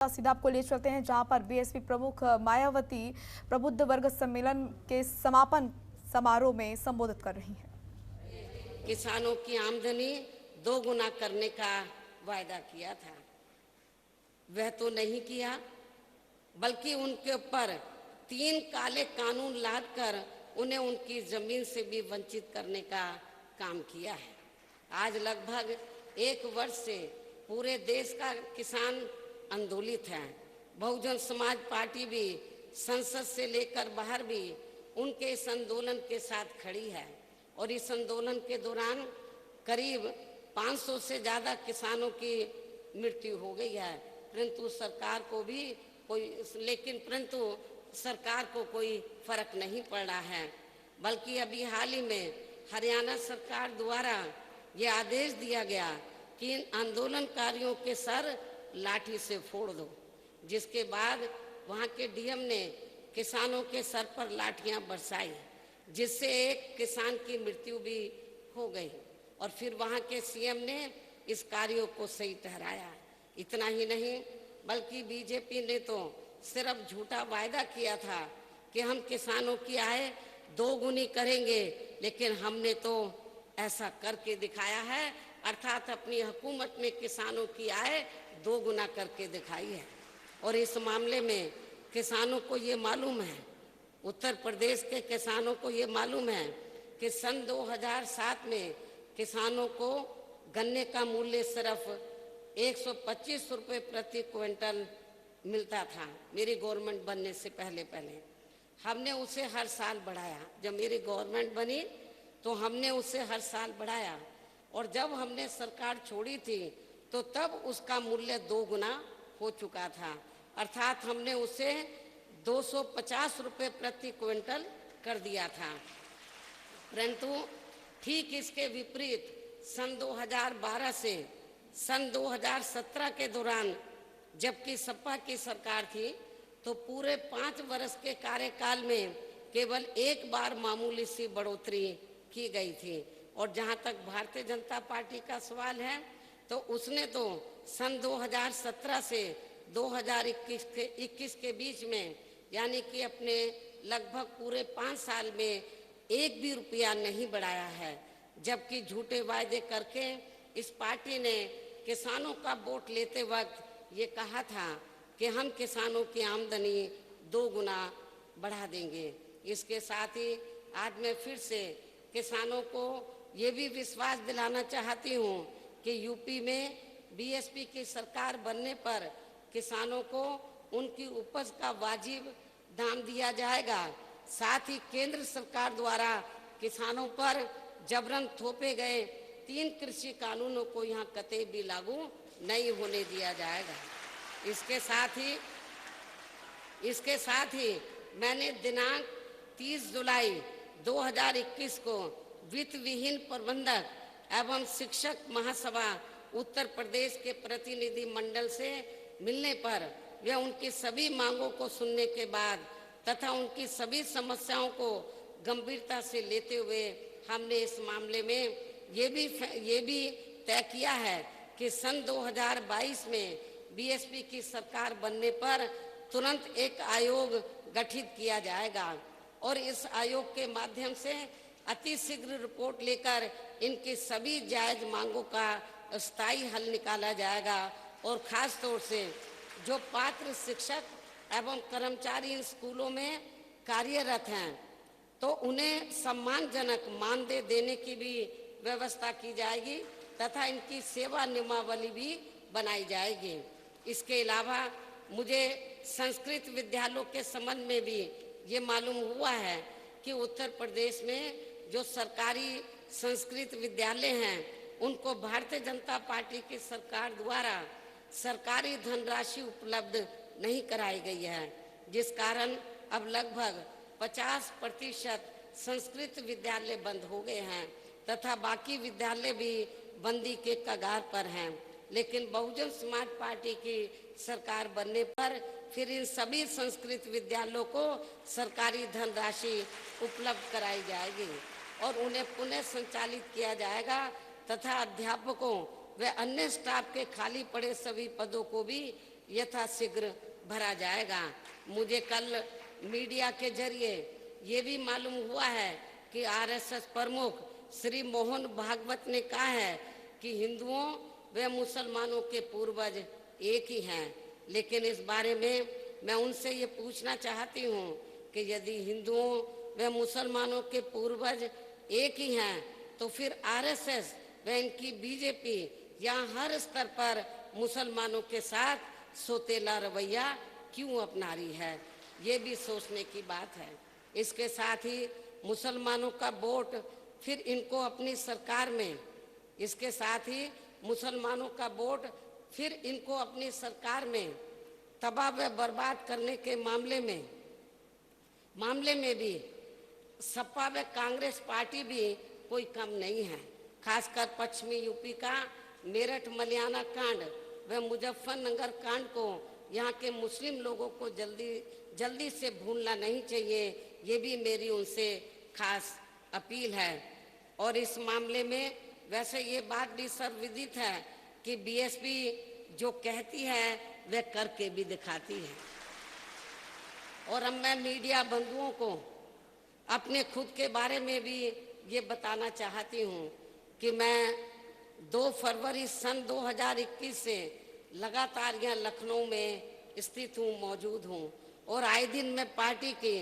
सीधा आपको ले चलते हैं जहां पर बीएसपी प्रमुख मायावती प्रबुद्ध वर्ग सम्मेलन के समापन समारोह में संबोधित कर रही हैं। किसानों की आमदनी दोगुना करने का वायदा किया था, वह तो नहीं किया, बल्कि उनके ऊपर 3 काले कानून लादकर उन्हें उनकी जमीन से भी वंचित करने का काम किया है। आज लगभग 1 वर्ष से पूरे देश का किसान आंदोलित है। बहुजन समाज पार्टी भी संसद से लेकर बाहर भी उनके इस आंदोलन के साथ खड़ी है और इस आंदोलन के दौरान करीब 500 से ज़्यादा किसानों की मृत्यु हो गई है, परंतु सरकार को कोई फर्क नहीं पड़ रहा है। बल्कि अभी हाल ही में हरियाणा सरकार द्वारा ये आदेश दिया गया कि इन आंदोलनकारियों के सर लाठी से फोड़ दो, जिसके बाद वहाँ के डीएम ने किसानों के सर पर लाठियाँ बरसाई, जिससे एक किसान की मृत्यु भी हो गई और फिर वहाँ के सीएम ने इस कार्यों को सही ठहराया। इतना ही नहीं, बल्कि बीजेपी ने तो सिर्फ झूठा वायदा किया था कि हम किसानों की आय 2 गुनी करेंगे, लेकिन हमने तो ऐसा करके दिखाया है, अर्थात अपनी हुकूमत में किसानों की आय 2 गुना करके दिखाई है। और इस मामले में किसानों को ये मालूम है, उत्तर प्रदेश के किसानों को ये मालूम है कि सन 2007 में किसानों को गन्ने का मूल्य सिर्फ 125 रुपये प्रति क्विंटल मिलता था। मेरी गवर्नमेंट बनने से पहले हमने उसे हर साल बढ़ाया। जब मेरी गवर्नमेंट बनी तो हमने उसे हर साल बढ़ाया और जब हमने सरकार छोड़ी थी तो तब उसका मूल्य 2 गुना हो चुका था, अर्थात हमने उसे 250 रुपये प्रति क्विंटल कर दिया था। परंतु ठीक इसके विपरीत सन 2012 से सन 2017 के दौरान, जबकि सपा की सरकार थी, तो पूरे 5 वर्ष के कार्यकाल में केवल 1 बार मामूली सी बढ़ोतरी की गई थी। और जहां तक भारतीय जनता पार्टी का सवाल है तो उसने तो सन 2017 से 2021 के बीच में, यानी कि अपने लगभग पूरे 5 साल में 1 भी रुपया नहीं बढ़ाया है। जबकि झूठे वायदे करके इस पार्टी ने किसानों का वोट लेते वक्त ये कहा था कि हम किसानों की आमदनी 2 गुना बढ़ा देंगे। इसके साथ ही आज मैं फिर से किसानों को ये भी विश्वास दिलाना चाहती हूँ कि यूपी में बीएसपी की सरकार बनने पर किसानों को उनकी उपज का वाजिब दाम दिया जाएगा। साथ ही केंद्र सरकार द्वारा किसानों पर जबरन थोपे गए 3 कृषि कानूनों को यहाँ कतई भी लागू नहीं होने दिया जाएगा। इसके साथ ही मैंने दिनांक 30 जुलाई 2021 को वित्त विहीन प्रबंधक एवं शिक्षक महासभा उत्तर प्रदेश के प्रतिनिधि मंडल से मिलने पर वे उनकी सभी मांगों को सुनने के बाद तथा उनकी सभी समस्याओं को गंभीरता से लेते हुए हमने इस मामले में ये भी तय किया है कि सन 2022 में बीएसपी की सरकार बनने पर तुरंत एक आयोग गठित किया जाएगा और इस आयोग के माध्यम से अति शीघ्र रिपोर्ट लेकर इनकी सभी जायज मांगों का स्थायी हल निकाला जाएगा। और खास तौर से जो पात्र शिक्षक एवं कर्मचारी इन स्कूलों में कार्यरत हैं तो उन्हें सम्मानजनक मानदेय देने की भी व्यवस्था की जाएगी तथा इनकी सेवा नियमावली भी बनाई जाएगी। इसके अलावा मुझे संस्कृत विद्यालयों के संबंध में भी ये मालूम हुआ है कि उत्तर प्रदेश में जो सरकारी संस्कृत विद्यालय हैं उनको भारतीय जनता पार्टी की सरकार द्वारा सरकारी धनराशि उपलब्ध नहीं कराई गई है, जिस कारण अब लगभग 50% संस्कृत विद्यालय बंद हो गए हैं तथा बाकी विद्यालय भी बंदी के कगार पर हैं। लेकिन बहुजन समाज पार्टी की सरकार बनने पर फिर इन सभी संस्कृत विद्यालयों को सरकारी धनराशि उपलब्ध कराई जाएगी और उन्हें पुनः संचालित किया जाएगा तथा अध्यापकों व अन्य स्टाफ के खाली पड़े सभी पदों को भी यथाशीघ्र भरा जाएगा। मुझे कल मीडिया के जरिए ये भी मालूम हुआ है कि आरएसएस प्रमुख श्री मोहन भागवत ने कहा है कि हिंदुओं व मुसलमानों के पूर्वज एक ही हैं। लेकिन इस बारे में मैं उनसे ये पूछना चाहती हूँ कि यदि हिंदुओं व मुसलमानों के पूर्वज एक ही हैं तो फिर आरएसएस व इनकी बीजेपी यहाँ हर स्तर पर मुसलमानों के साथ सोतेला रवैया क्यों अपना रही है? ये भी सोचने की बात है। इसके साथ ही मुसलमानों का वोट फिर इनको अपनी सरकार में, इसके साथ ही मुसलमानों का वोट फिर इनको अपनी सरकार में तबाह व बर्बाद करने के मामले में भी सपा व कांग्रेस पार्टी भी कोई कम नहीं है। खासकर पश्चिमी यूपी का मेरठ मलियाना कांड व मुजफ्फरनगर कांड को यहाँ के मुस्लिम लोगों को जल्दी से भूलना नहीं चाहिए। ये भी मेरी उनसे खास अपील है। और इस मामले में वैसे ये बात भी सर्वविदित है कि बीएसपी जो कहती है वह करके भी दिखाती है। और अब मैं मीडिया बंधुओं को अपने खुद के बारे में भी ये बताना चाहती हूँ कि मैं 2 फरवरी सन 2021 से लगातार यहाँ लखनऊ में स्थित हूँ, मौजूद हूँ और आए दिन मैं पार्टी की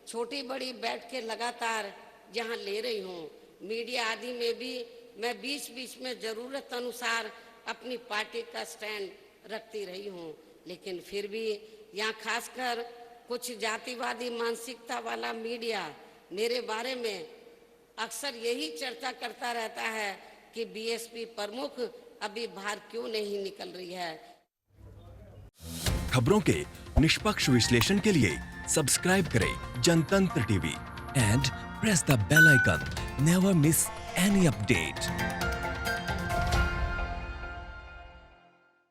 छोटी बड़ी बैठकें लगातार यहाँ ले रही हूँ। मीडिया आदि में भी मैं बीच बीच में ज़रूरत अनुसार अपनी पार्टी का स्टैंड रखती रही हूँ। लेकिन फिर भी यहाँ खासकर कुछ जातिवादी मानसिकता वाला मीडिया मेरे बारे में अक्सर यही चर्चा करता रहता है कि बीएसपी प्रमुख अभी बाहर क्यों नहीं निकल रही है। खबरों के निष्पक्ष विश्लेषण के लिए सब्सक्राइब करें Jantantra TV and press the bell icon. Never miss any update.